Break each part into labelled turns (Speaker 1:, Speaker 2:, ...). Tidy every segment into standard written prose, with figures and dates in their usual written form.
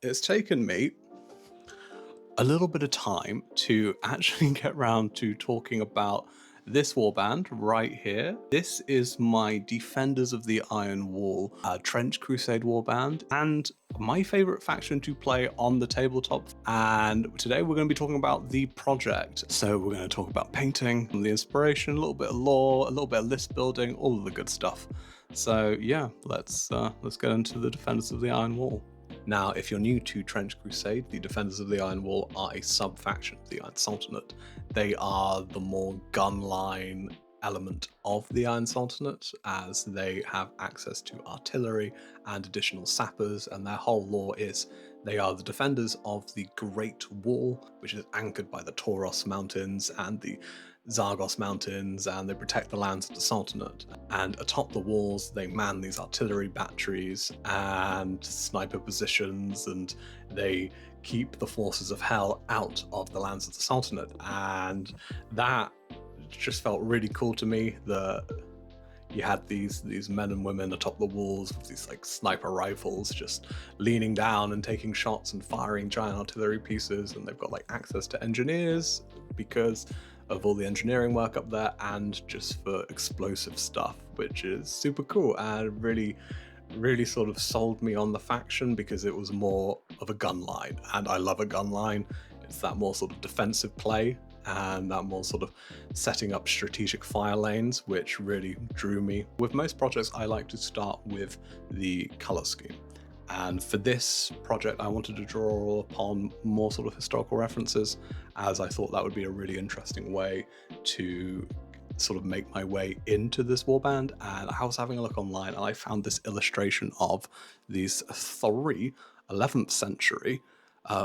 Speaker 1: it's taken me a little bit of time to actually get around to talking about this warband right here. This is my Defenders of the Iron Wall Trench Crusade warband, and my favorite faction to play on the tabletop. And today we're going to be talking about the project. So we're going to talk about painting, the inspiration, a little bit of lore, a little bit of list building, all of the good stuff. So yeah, let's get into the Defenders of the Iron Wall. Now, if you're new to Trench Crusade, the Defenders of the Iron Wall are a sub-faction of the Iron Sultanate. They are the more gunline element of the Iron Sultanate, as they have access to artillery and additional sappers, and their whole lore is they are the defenders of the Great Wall, which is anchored by the Tauros Mountains and the Zagros Mountains, and they protect the lands of the Sultanate. And atop the walls, they man these artillery batteries and sniper positions, and they keep the forces of hell out of the lands of the Sultanate. And that just felt really cool to me, that you had these men and women atop the walls with these like sniper rifles just leaning down and taking shots and firing giant artillery pieces, and they've got like access to engineers because of all the engineering work up there, and just for explosive stuff, which is super cool and really sort of sold me on the faction because it was more of a gun line, and I love a gun line. It's that more sort of defensive play and that more sort of setting up strategic fire lanes, which really drew me. With most projects, I like to start with the color scheme. And for this project, I wanted to draw upon more sort of historical references, as I thought that would be a really interesting way to sort of make my way into this warband. And I was having a look online and I found this illustration of these three 11th century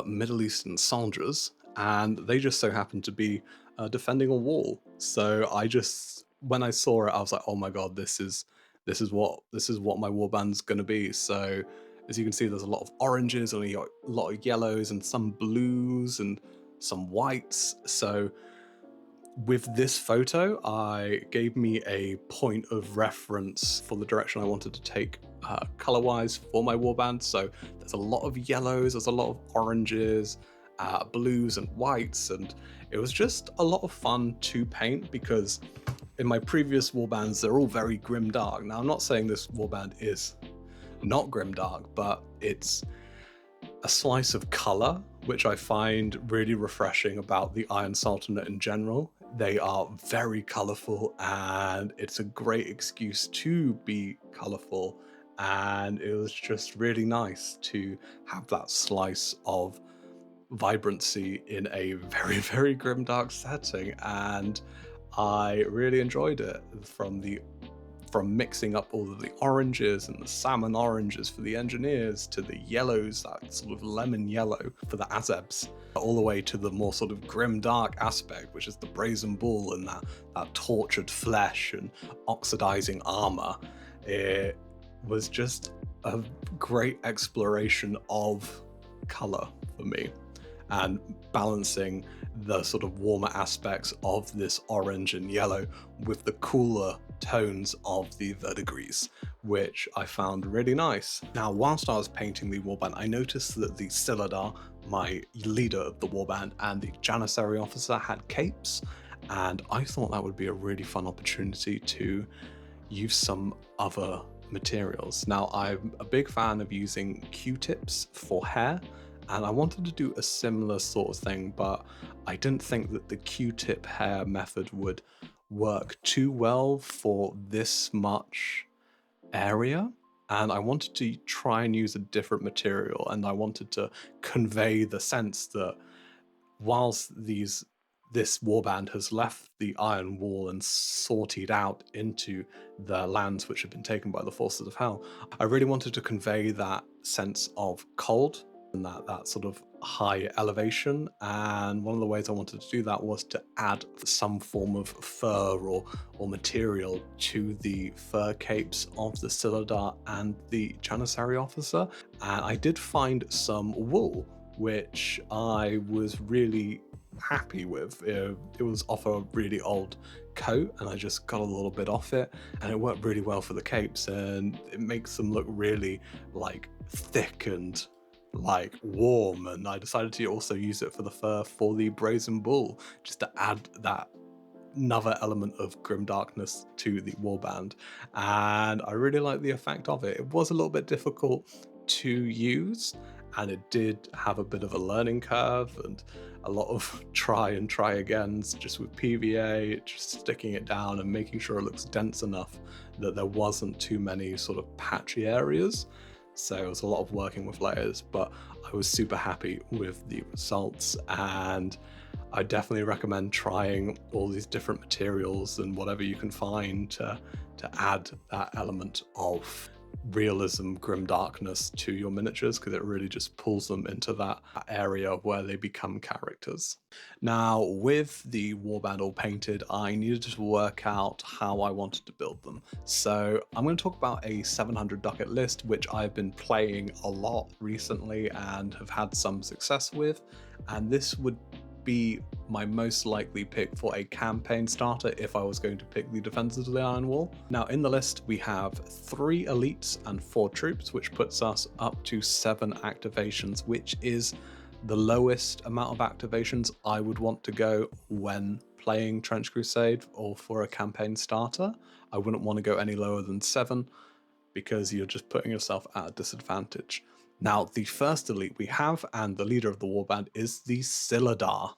Speaker 1: Middle Eastern soldiers, and they just so happened to be defending a wall. So when I saw it, I was like, oh my god, this is what my warband's gonna be. So as you can see, there's a lot of oranges and a lot of yellows and some blues and some whites. So with this photo, I gave me a point of reference for the direction I wanted to take color-wise for my warband. So there's a lot of yellows, there's a lot of oranges, blues and whites, and it was just a lot of fun to paint because in my previous warbands, they're all very grimdark. Now, I'm not saying this warband is not grimdark, but it's a slice of color, which I find really refreshing about the Iron Sultanate in general. They are very colorful, and it's a great excuse to be colorful, and it was just really nice to have that slice of vibrancy in a very, very grimdark setting. And I really enjoyed it, from mixing up all of the oranges and the salmon oranges for the engineers, to the yellows, that sort of lemon yellow for the Azebs, all the way to the more sort of grim dark aspect, which is the brazen bull and that tortured flesh and oxidizing armor. It was just a great exploration of color for me, and balancing the sort of warmer aspects of this orange and yellow with the cooler tones of the verdigris, which I found really nice. Now, whilst I was painting the warband, I noticed that the Siladar, my leader of the warband, and the Janissary officer had capes, and I thought that would be a really fun opportunity to use some other materials. Now, I'm a big fan of using Q-tips for hair, and I wanted to do a similar sort of thing, but I didn't think that the Q-tip hair method would work too well for this much area, and I wanted to try and use a different material, and I wanted to convey the sense that whilst this warband has left the Iron Wall and sorted out into the lands which have been taken by the forces of hell, I really wanted to convey that sense of cold and that sort of high elevation. And one of the ways I wanted to do that was to add some form of fur or material to the fur capes of the Siladar and the Janissary officer. And I did find some wool, which I was really happy with. It was off a really old coat, and I just got a little bit off it, and it worked really well for the capes, and it makes them look really like thick and like warm, and I decided to also use it for the fur for the brazen bull, just to add that another element of grim darkness to the warband, and I really like the effect of it. It was a little bit difficult to use, and it did have a bit of a learning curve and a lot of try and try agains just with PVA, just sticking it down and making sure it looks dense enough that there wasn't too many sort of patchy areas. So it was a lot of working with layers, but I was super happy with the results, and I definitely recommend trying all these different materials and whatever you can find to add that element of realism, grim darkness to your miniatures, because it really just pulls them into that area where they become characters. Now, with the warband all painted, I needed to work out how I wanted to build them. So I'm going to talk about a 700 ducat list, which I've been playing a lot recently and have had some success with, and this would be my most likely pick for a campaign starter if I was going to pick the Defenders of the Iron Wall. Now, in the list we have 3 elites and 4 troops, which puts us up to 7 activations, which is the lowest amount of activations I would want to go when playing Trench Crusade or for a campaign starter. I wouldn't want to go any lower than 7 because you're just putting yourself at a disadvantage. Now, the first elite we have, and the leader of the warband, is the Siladar.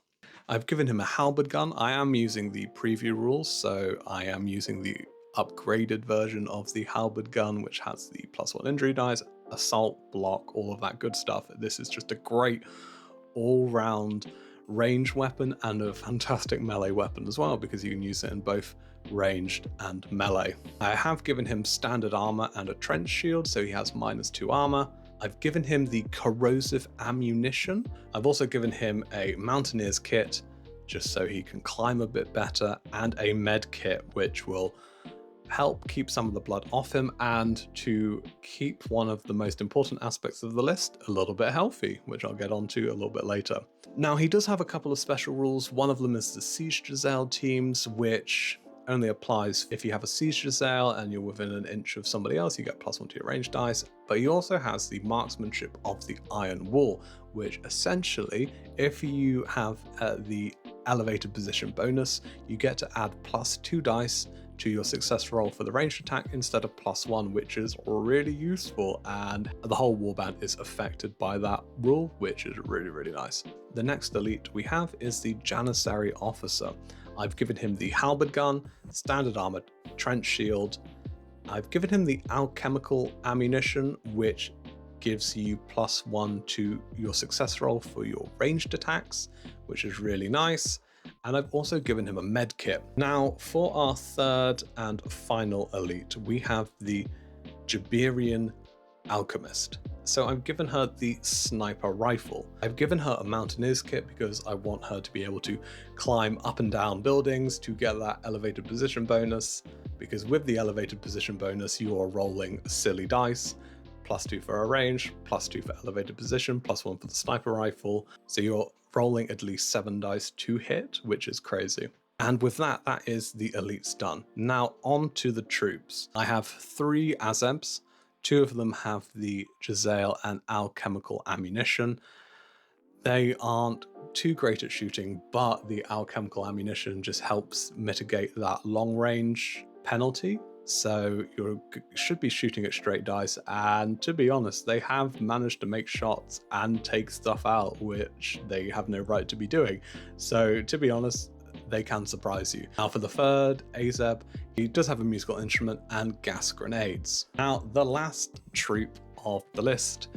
Speaker 1: I've given him a halberd gun. I am using the preview rules, so I am using the upgraded version of the halberd gun, which has the +1 injury dice, assault, block, all of that good stuff. This is just a great all-round ranged weapon and a fantastic melee weapon as well, because you can use it in both ranged and melee. I have given him standard armor and a trench shield, so he has -2 armor. I've given him the corrosive ammunition. I've also given him a mountaineer's kit, just so he can climb a bit better, and a med kit, which will help keep some of the blood off him and to keep one of the most important aspects of the list a little bit healthy, which I'll get onto a little bit later. Now, he does have a couple of special rules. One of them is the Siege Giselle teams, which only applies if you have a Siege Giselle and you're within an inch of somebody else. You get +1 to your range dice, but he also has the marksmanship of the Iron Wall, which essentially, if you have the elevated position bonus, you get to add +2 dice to your success roll for the ranged attack instead of +1, which is really useful, and the whole warband is affected by that rule, which is really nice. The next elite we have is the Janissary Officer. I've given him the halberd gun, standard armor, trench shield. I've given him the alchemical ammunition, which gives you +1 to your success roll for your ranged attacks, which is really nice. And I've also given him a med kit. Now, for our third and final elite, we have the Jabirian Alchemist. So I've given her the sniper rifle. I've given her a mountaineer's kit because I want her to be able to climb up and down buildings to get that elevated position bonus, because with the elevated position bonus you are rolling silly dice, +2 for a range, +2 for elevated position, +1 for the sniper rifle, so you're rolling at least 7 dice to hit, which is crazy. And with that, that is the elites done. Now on to the troops. I have 3 Azebs. 2 of them have the Giselle and alchemical ammunition. They aren't too great at shooting, but the alchemical ammunition just helps mitigate that long range penalty. So you should be shooting at straight dice, and to be honest, they have managed to make shots and take stuff out which they have no right to be doing. So to be honest, they can surprise you. Now for the third Azeb, he does have a musical instrument and gas grenades. Now the last troop of the list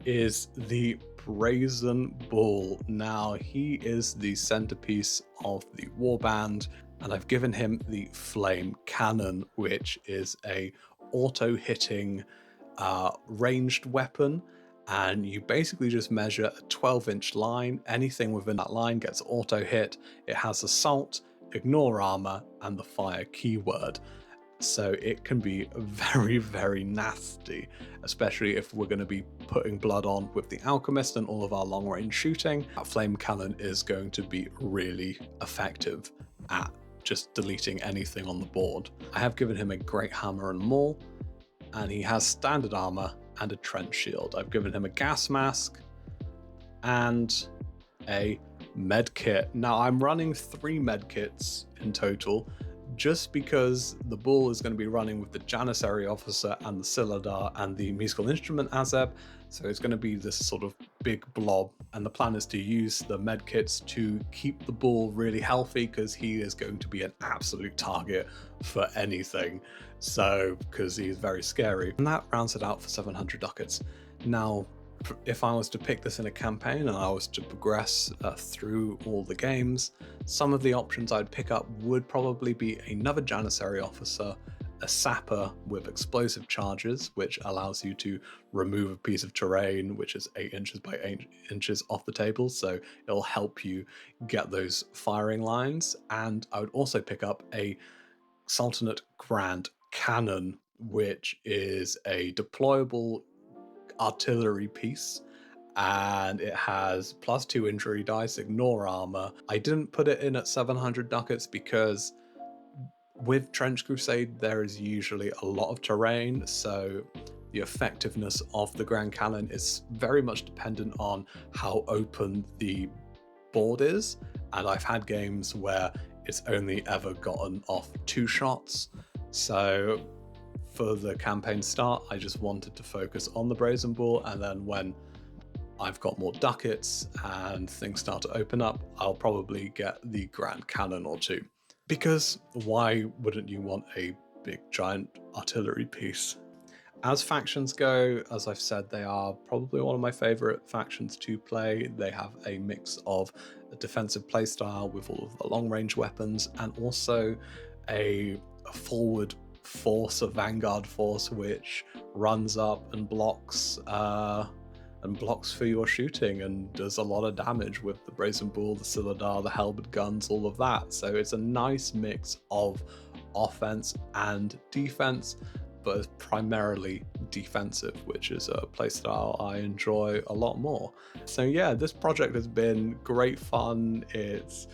Speaker 1: is the Brazen Bull. Now he is the centerpiece of the warband, and I've given him the Flame Cannon, which is a auto-hitting ranged weapon, and you basically just measure a 12-inch line. Anything within that line gets auto-hit. It has assault, ignore armor, and the fire keyword. So it can be very nasty, especially if we're going to be putting blood on with the Alchemist and all of our long-range shooting. That Flame Cannon is going to be really effective at just deleting anything on the board. I have given him a great hammer and maul, and he has standard armor and a trench shield. I've given him a gas mask, and a med kit. Now I'm running 3 med kits in total, just because the bull is going to be running with the Janissary Officer and the Siladar and the musical instrument Azeb, so it's going to be this sort of big blob, and the plan is to use the med kits to keep the bull really healthy, because he is going to be an absolute target for anything, so because he's very scary. And that rounds it out for 700 ducats. Now if I was to pick this in a campaign and I was to progress through all the games, some of the options I'd pick up would probably be another Janissary Officer, a sapper with explosive charges, which allows you to remove a piece of terrain which is 8 inches by 8 inches off the table, so it'll help you get those firing lines. And I would also pick up a Sultanate Grand Cannon, which is a deployable artillery piece, and it has +2 injury dice, ignore armor. I didn't put it in at 700 ducats because with Trench Crusade there is usually a lot of terrain, so the effectiveness of the Grand Cannon is very much dependent on how open the board is, and I've had games where it's only ever gotten off 2 shots. So for the campaign start, I just wanted to focus on the Brazen Bull, and then when I've got more ducats and things start to open up, I'll probably get the Grand Cannon or 2. Because why wouldn't you want a big giant artillery piece? As factions go, as I've said, they are probably one of my favorite factions to play. They have a mix of a defensive playstyle with all of the long range weapons, and also a forward force, a vanguard force, which runs up and blocks for your shooting and does a lot of damage with the Brazen Bull, the Siladar, the halberd guns, all of that. So it's a nice mix of offense and defense, but it's primarily defensive, which is a playstyle I enjoy a lot more. So yeah, this project has been great fun. It's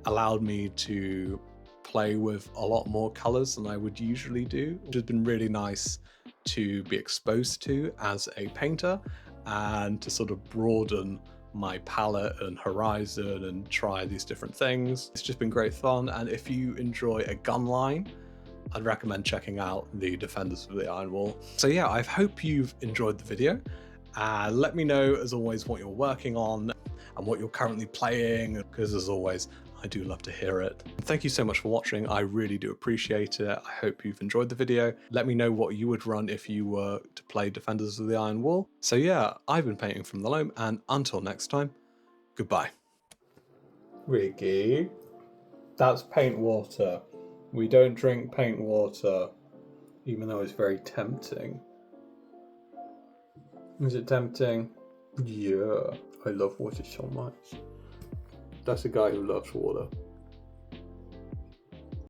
Speaker 1: allowed me to play with a lot more colors than I would usually do, which has been really nice to be exposed to as a painter, and to sort of broaden my palette and horizon and try these different things. It's just been great fun, and if you enjoy a gun line, I'd recommend checking out the Defenders of the Iron Wall. So yeah, I hope you've enjoyed the video. Let me know, as always, what you're working on and what you're currently playing, because as always, I do love to hear it. Thank you so much for watching. I really do appreciate it. I hope you've enjoyed the video. Let me know what you would run if you were to play Defenders of the Iron Wall. So yeah, I've been painting from the loam, and until next time, goodbye. Riggy, that's paint water. We don't drink paint water, even though it's very tempting. Is it tempting? Yeah, I love water so much. That's a guy who loves water.